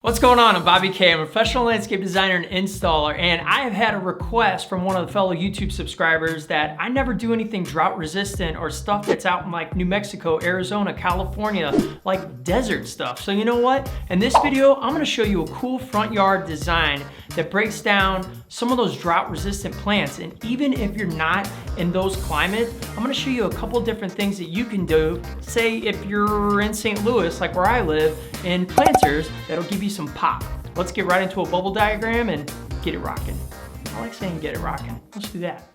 What's going on? I'm Bobby K. I'm a professional landscape designer and installer, and I have had a request from one of the fellow YouTube subscribers that I never do anything drought resistant or stuff that's out in like New Mexico, Arizona, California, like desert stuff. So you know what? In this video, I'm gonna show you a cool front yard design that breaks down some of those drought resistant plants. And even if you're not in those climates, I'm gonna show you a couple different things that you can do. Say if you're in St. Louis, like where I live, in planters, that'll give you some pop. Let's get right into a bubble diagram and get it rocking. I like saying get it rocking. Let's do that.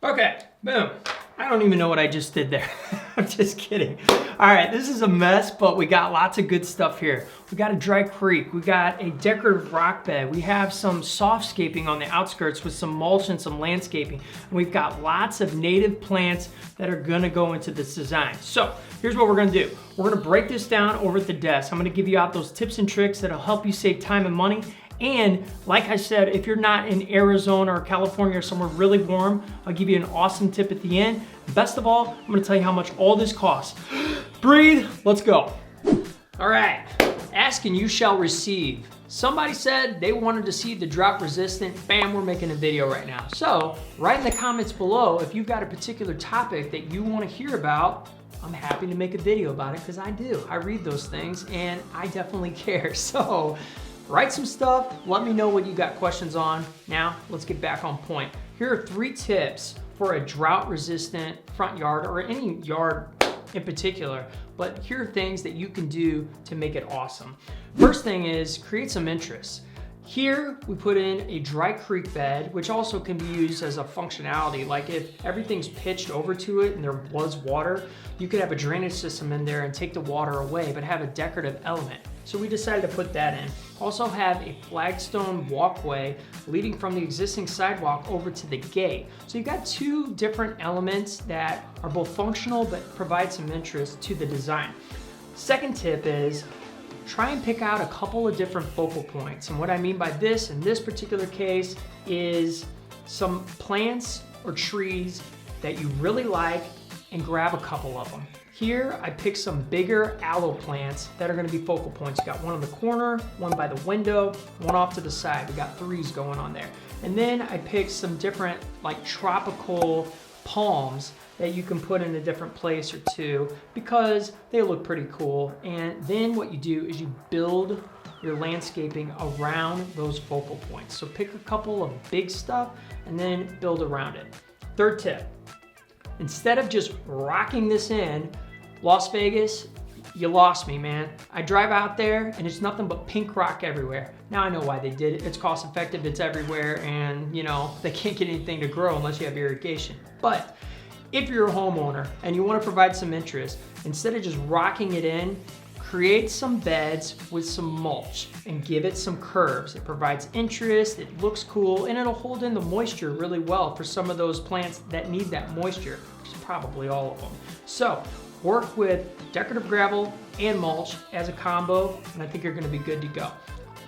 Okay, boom. I don't even know what I just did there. I'm just kidding. All right, this is a mess, but we got lots of good stuff here. We got a dry creek. We got a decorative rock bed. We have some softscaping on the outskirts with some mulch and some landscaping. And we've got lots of native plants that are gonna go into this design. So here's what we're gonna do. We're gonna break this down over at the desk. I'm gonna give you out those tips and tricks that'll help you save time and money. And like I said, if you're not in Arizona or California or somewhere really warm, I'll give you an awesome tip at the end. Best of all, I'm gonna tell you how much all this costs. Breathe, let's go. All right, ask and you shall receive. Somebody said they wanted to see the drought resistant, bam, we're making a video right now. So write in the comments below if you've got a particular topic that you wanna hear about. I'm happy to make a video about it because I do. I read those things and I definitely care. So write some stuff, let me know what you got questions on. Now, let's get back on point. Here are 3 tips for a drought-resistant front yard, or any yard in particular, but here are things that you can do to make it awesome. First thing is create some interest. Here, we put in a dry creek bed, which also can be used as a functionality. Like if everything's pitched over to it and there was water, you could have a drainage system in there and take the water away, but have a decorative element. So we decided to put that in. Also have a flagstone walkway leading from the existing sidewalk over to the gate. So you've got 2 different elements that are both functional but provide some interest to the design. Second tip is try and pick out a couple of different focal points. And what I mean by this, in this particular case, is some plants or trees that you really like and grab a couple of them. Here, I picked some bigger aloe plants that are gonna be focal points. You got one in the corner, one by the window, one off to the side. We got 3s going on there. And then I picked some different like tropical palms that you can put in a different place or 2 because they look pretty cool. And then what you do is you build your landscaping around those focal points. So pick a couple of big stuff and then build around it. Third tip, instead of just rocking this in, Las Vegas, you lost me, man. I drive out there and it's nothing but pink rock everywhere. Now I know why they did it. It's cost effective, it's everywhere, and you know, they can't get anything to grow unless you have irrigation. But if you're a homeowner and you want to provide some interest, instead of just rocking it in, create some beds with some mulch and give it some curves. It provides interest, it looks cool, and it'll hold in the moisture really well for some of those plants that need that moisture, which is probably all of them. So work with decorative gravel and mulch as a combo, and I think you're gonna be good to go.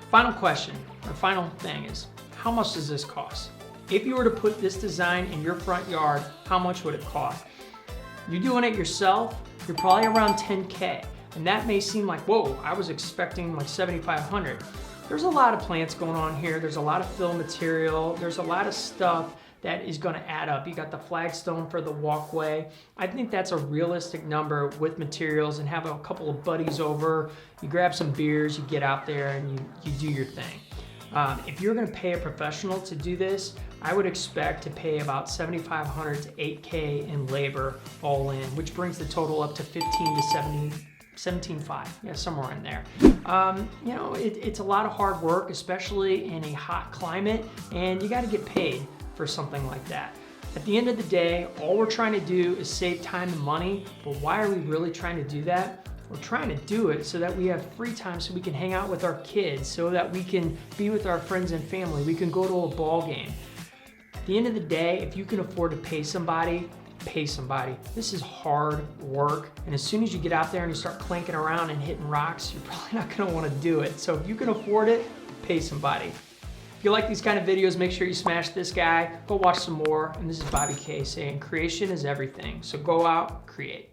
Final question, or final thing is, how much does this cost? If you were to put this design in your front yard, how much would it cost? You're doing it yourself, you're probably around 10K. And that may seem like, whoa, I was expecting like 7,500. There's a lot of plants going on here. There's a lot of fill material. There's a lot of stuff that is gonna add up. You got the flagstone for the walkway. I think that's a realistic number with materials, and have a couple of buddies over, you grab some beers, you get out there and you do your thing. If you're gonna pay a professional to do this, I would expect to pay about 7,500 to 8K in labor all in, which brings the total up to 15 to 17.5, yeah, somewhere in there. You know, it's a lot of hard work, especially in a hot climate, and you gotta get paid for something like that. At the end of the day, all we're trying to do is save time and money, but why are we really trying to do that? We're trying to do it so that we have free time, so we can hang out with our kids, so that we can be with our friends and family. We can go to a ball game. At the end of the day, if you can afford to pay somebody, pay somebody. This is hard work, and as soon as you get out there and you start clanking around and hitting rocks, you're probably not gonna wanna do it. So if you can afford it, pay somebody. If you like these kind of videos, make sure you smash this guy, go watch some more, and this is Bobby K saying creation is everything. So go out, create.